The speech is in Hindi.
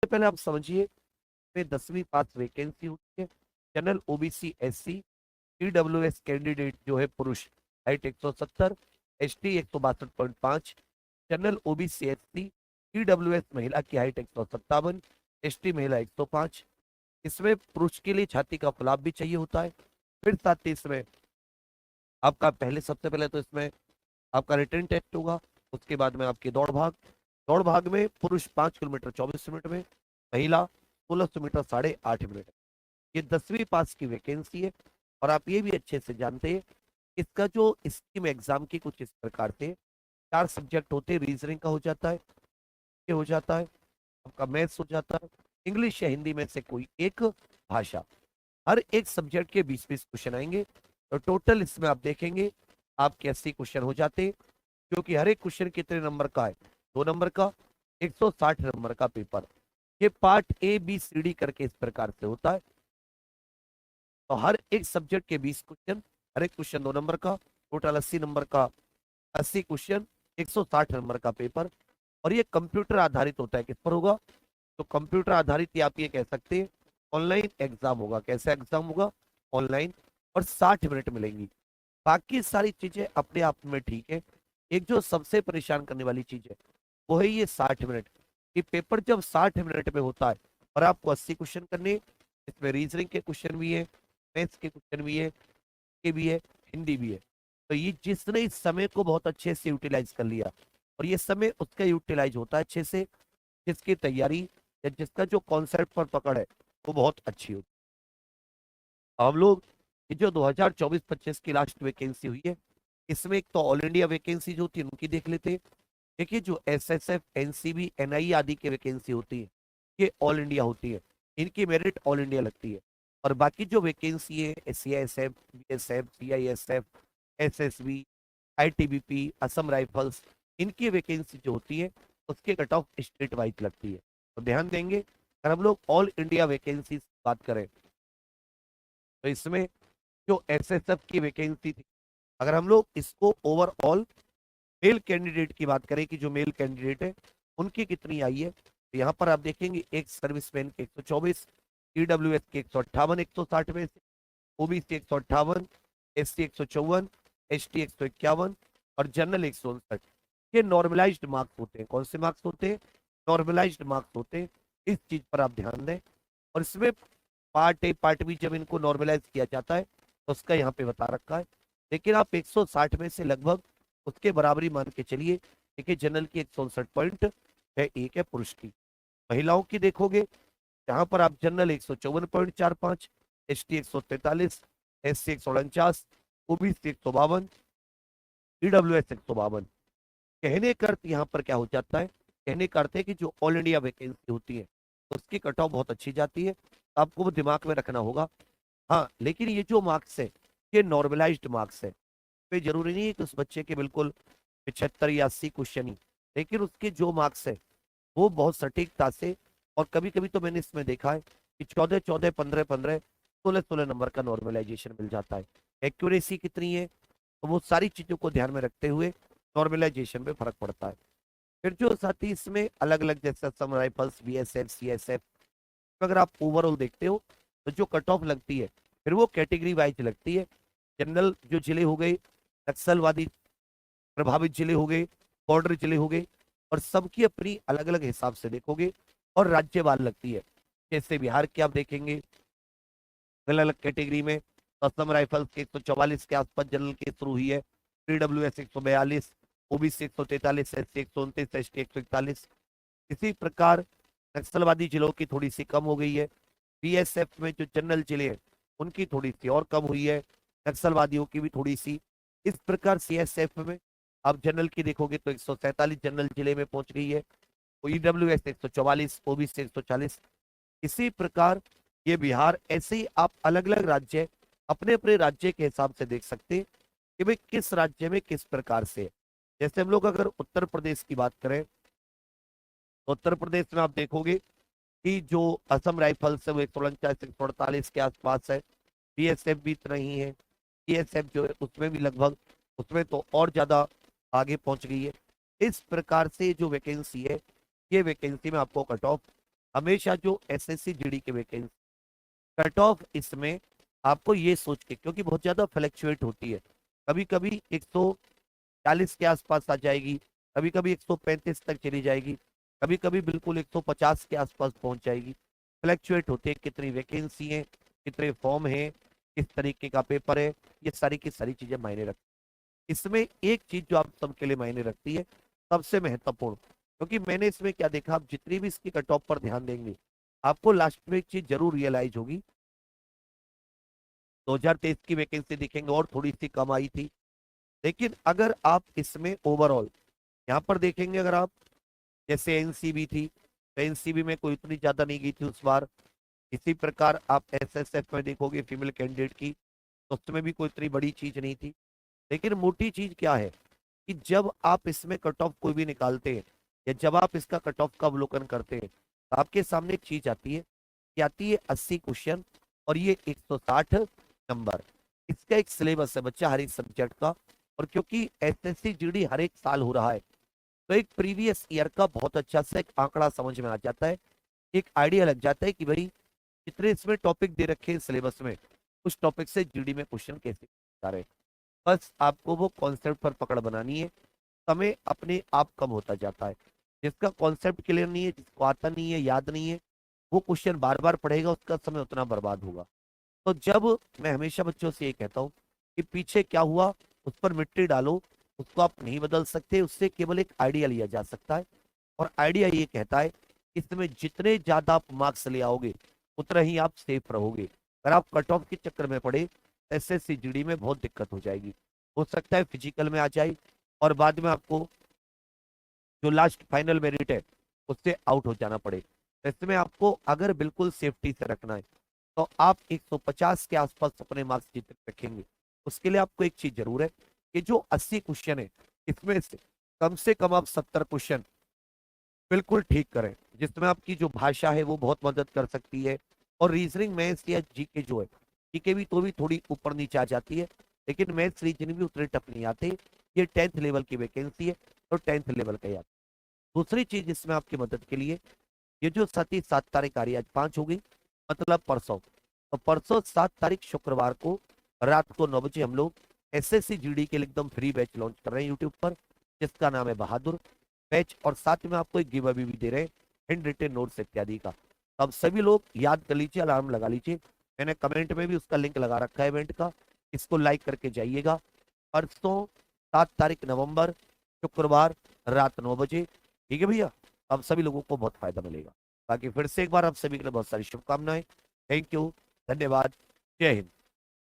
पहले आप समझिए में 10वीं पास वैकेंसी होती है। General OBC SC EWS candidate जो है पुरुष, height 170, ST 162.5, general OBC SC EWS महिला की हाइट 157, एसटी महिला 105। इसमें पुरुष के लिए छाती का फुलाव भी चाहिए होता है। फिर साथ ही इसमें आपका पहले सबसे पहले तो इसमें आपका रिटर्न टेस्ट होगा। उसके बाद में आपकी दौड़ भाग में पुरुष 5 किलोमीटर 24 मिनट में, महिला 1600 मीटर 8.5 मिनट। ये 10वीं पास की वैकेंसी है। और आप ये भी अच्छे से जानते हैं इसका जो स्कीम एग्जाम की कुछ इस प्रकार से 4 सब्जेक्ट होते हैं। रीजनिंग का हो जाता है, ये हो जाता है, आपका मैथ्स हो जाता है, इंग्लिश या हिंदी में से कोई एक भाषा। हर एक सब्जेक्ट के 20-20 क्वेश्चन आएंगे। तो टोटल इसमें आप देखेंगे आपके 80 क्वेश्चन हो जाते हैं, क्योंकि हर एक क्वेश्चन कितने नंबर का है, 2 नंबर का, 160 नंबर का पेपर। ये part A B C D करके इस प्रकार से होता है। तो हर एक सब्जेक्ट के 20 क्वेश्चन, हर एक क्वेश्चन 2 नंबर का, टोटल 80 नंबर का, 80 क्वेश्चन, 160 नंबर का पेपर। और ये कंप्यूटर आधारित होता है। किस पर होगा? तो कंप्यूटर आधारित, या आप ये कह सकते हैं ऑनलाइन एग्जाम होगा। कैसा एग्जाम होगा? ऑनलाइन। और 60 मिनट मिलेंगी। बाकी सारी चीजें अपने आप में ठीक है। एक जो सबसे परेशान करने वाली चीज है वो है ये 60 मिनट। ये पेपर जब 60 मिनट में होता है और आपको 80 क्वेश्चन करने, इसमें रीजनिंग के क्वेश्चन भी है, मैथ्स के क्वेश्चन भी है, के भी है, हिंदी भी है। तो ये जिसने इस समय को बहुत अच्छे से यूटिलाइज कर लिया, और ये समय उसका यूटिलाइज होता है अच्छे से जिसकी तैयारी या जिसका जो कॉन्सेप्ट पर पकड़ है वो बहुत अच्छी होती है। हम लोग ये जो 2024-25 की लास्ट वैकेंसी हुई है, इसमें एक तो ऑल इंडिया वैकेंसी जो होती है उनकी देख लेते हैं। देखिए जो एसएसएफ एनसीबी एनआई आदि की वैकेंसी होती है ये ऑल इंडिया होती है। इनकी मेरिट ऑल इंडिया लगती है। और बाकी जो वैकेंसी है CISF, BSF, CISF, SSB, ITBP, Assam rifles, इनकी वैकेंसी जो होती है उसके कट ऑफ स्टेट वाइज लगती है। तो ध्यान देंगे अगर हम लोग ऑल इंडिया वैकेंसी बात करें तो इसमें जो एसएसएफ की वैकेंसी थी, अगर हम लोग इसको ओवरऑल मेल कैंडिडेट की बात करें कि जो मेल कैंडिडेट है उनकी कितनी आई है, तो यहाँ पर आप देखेंगे एक सर्विसमैन के 124, ईडब्ल्यूएस के 158 160 में से, ओबीसी 158, एससी 154, एसटी 151 और जनरल 159। ये नॉर्मलाइज्ड मार्क्स होते हैं। कौन से मार्क्स होते हैं? नॉर्मलाइज्ड मार्क्स होते हैं। इस चीज पर आप ध्यान दें। और इसमें पार्ट ए पार्ट बी जब इनको नॉर्मलाइज किया जाता है तो उसका यहाँ पे बता रखा है। लेकिन आप 160 में से लगभग उसके बराबरी मान के चलिए। देखिए जनरल की 159 पॉइंट है, एक है पुरुष की। महिलाओं की देखोगे जहां पर आप general 154.45, ST 143, SC 149, OBC 152, EWS 152। कहने का अर्थ यहाँ पर क्या हो जाता है? कहने का अर्थ है कि जो ऑल इंडिया वैकेंसी होती है उसकी कट ऑफ बहुत अच्छी जाती है। तो आपको वो दिमाग में रखना होगा। हाँ, लेकिन ये जो मार्क्स है ये नॉर्मलाइज्ड मार्क्स है। पे जरूरी नहीं है कि उस बच्चे के बिल्कुल 75 या 80 क्वेश्चन ही, लेकिन उसके जो मार्क्स है वो बहुत सटीकता से, और कभी कभी तो मैंने इसमें देखा है कि 14-14, 15-15, 16-16 नंबर का नॉर्मलाइजेशन मिल जाता है। एक्यूरेसी कितनी है, तो वो सारी चीजों को ध्यान में रखते हुए नॉर्मलाइजेशन में फर्क पड़ता है। फिर जो साथी इसमें अलग अलग जैसे असम राइफल्स, बीएसएफ, सीएसएफ, अगर आप ओवरऑल देखते हो तो जो कट ऑफ लगती है फिर वो कैटेगरी वाइज लगती है। जनरल जो जिले हो गए, नक्सलवादी प्रभावित जिले हो गए, बॉर्डर जिले हो गए, और सबकी अपनी अलग अलग हिसाब से देखोगे। और राज्यवार लगती है। जैसे बिहार की आप देखेंगे अलग अलग कैटेगरी में, तो असम राइफल्स के 144 के आसपास जनरल की शुरू हुई है, पीडब्ल्यूएस 142, ओबीसी 143, एससी 129, एसटी 141। इसी प्रकार नक्सलवादी जिलों की थोड़ी सी कम हो गई है। बीएसएफ में जो जनरल जिले हैं उनकी थोड़ी सी और कम हुई है, नक्सलवादियों की भी थोड़ी सी। इस प्रकार सीएसएफ में आप जनरल की देखोगे तो 147 जनरल जिले में पहुंच गई है, ईडब्ल्यूएस 144, ओबीसी 140। इसी प्रकार ये बिहार, ऐसे ही आप अलग अलग राज्य अपने अपने राज्य के हिसाब से देख सकते हैं कि भाई किस राज्य में किस प्रकार से है। जैसे हम लोग अगर उत्तर प्रदेश की बात करें तो उत्तर प्रदेश में आप देखोगे कि जो असम राइफल्स है वो 149 148 के आसपास है। बीएसएफ भी इतना ही है। बीएसएफ जो है उसमें भी लगभग, उसमें तो और ज्यादा आगे पहुंच गई है। इस प्रकार से जो वैकेंसी है ये वैकेंसी में आपको कट ऑफ हमेशा जो एसएससी जीडी के वैकेंसी कट ऑफ इसमें आपको ये सोच के, क्योंकि बहुत ज्यादा फ्लक्चुएट होती है, कभी कभी 140 के आसपास आ जाएगी, कभी कभी 135 तक चली जाएगी, कभी कभी बिल्कुल 150 के आसपास पहुंच जाएगी। फ्लक्चुएट होते हैं, कितनी वैकेंसी है, कितने फॉर्म है, किस तरीके का पेपर है, ये सारी की सारी चीजें मायने रखती हैं। इसमें एक चीज जो आप सबके लिए मायने रखती है, सबसे महत्वपूर्ण, क्योंकि मैंने इसमें क्या देखा, आप जितनी भी इसकी कट ऑफ पर ध्यान देंगे आपको लास्ट में एक चीज जरूर रियलाइज होगी। 2023 की वैकेंसी देखेंगे और थोड़ी सी कम आई थी, लेकिन अगर आप इसमें ओवरऑल यहाँ पर देखेंगे, अगर आप जैसे एनसीबी थी तो एनसीबी में कोई इतनी ज्यादा नहीं गई थी उस बार। इसी प्रकार आप एसएसएफ में देखोगे फीमेल कैंडिडेट की, तो उसमें भी कोई इतनी बड़ी चीज नहीं थी। लेकिन मोटी चीज क्या है कि जब आप इसमें कट ऑफ कोई भी निकालते हैं या जब आप इसका कट ऑफ का अवलोकन करते हैं तो आपके सामने एक चीज आती है कि आती है 80 क्वेश्चन और ये 160 नंबर। इसका एक सिलेबस है बच्चा हर एक सब्जेक्ट का, और क्योंकि एसएससी जीडी हर एक साल हो रहा है तो एक प्रीवियस ईयर का बहुत अच्छा सा एक आंकड़ा समझ में आ जाता है, एक आइडिया लग जाता है कि भाई कितने इसमें टॉपिक दे रखे हैं सिलेबस में, उस टॉपिक से जीडी में क्वेश्चन कैसे आ रहे हैं। बस आपको वो कॉन्सेप्ट पर पकड़ बनानी है, समय अपने आप कम होता जाता है। जिसका कॉन्सेप्ट क्लियर नहीं है, जिसको आता नहीं है, याद नहीं है, वो क्वेश्चन बार बार पढ़ेगा, उसका समय उतना बर्बाद होगा। तो जब मैं हमेशा बच्चों से ये कहता हूँ कि पीछे क्या हुआ उस पर मिट्टी डालो, उसको आप नहीं बदल सकते, उससे केवल एक आइडिया लिया जा सकता है। और आइडिया ये कहता है इसमें जितने ज्यादा आप मार्क्स ले आओगे उतना ही आप सेफ रहोगे। अगर आप कट ऑफ के चक्कर में पड़े एसएससी जीडी में बहुत दिक्कत हो जाएगी, हो सकता है फिजिकल में आ जाए और बाद में आपको जो लास्ट फाइनल मेरिट है उससे आउट हो जाना पड़े। तो इसमें आपको अगर बिल्कुल सेफ्टी से रखना है तो आप 150 के आसपास अपने मार्क्स जीत रखेंगे। उसके लिए आपको एक चीज जरूर है कि जो 80 क्वेश्चन है इसमें से कम आप 70 क्वेश्चन बिल्कुल ठीक करें, जिसमें आपकी जो भाषा है वो बहुत मदद कर सकती है। और रीजनिंग मैथ्स या जीके जो है, जीके भी तो भी थोड़ी ऊपर नीचे आ जाती है, लेकिन मैथ्स रीजनिंग भी उतने टफ नहीं आते। ये 10th लेवल की वैकेंसी है तो 10th लेवल का याद। दूसरी चीज इसमें आपकी मदद के लिए, ये जो 7 तारीख आ रही है, आज 5 हो गई, मतलब परसों, तो परसों 7 तारीख शुक्रवार को रात को 9 बजे हम लोग एसएससी जीडी के लिए एकदम फ्री बैच लॉन्च कर रहे हैं यूट्यूब पर, जिसका नाम है बहादुर बैच। और साथ में आपको एक गिव अवे भी दे रहे हैं, हैंड रिटेन नोट्स इत्यादि का। तो अब सभी लोग याद कर लीजिए, अलार्म लगा लीजिए, मैंने कमेंट में भी उसका लिंक लगा रखा है इवेंट का, इसको लाइक करके जाइएगा। परसों 7 तारीख नवंबर शुक्रवार रात 9 बजे, ठीक है भैया। अब सभी लोगों को बहुत फायदा मिलेगा। बाकी फिर से एक बार आप सभी के लिए बहुत सारी शुभकामनाएं। थैंक यू, धन्यवाद, जय हिंद।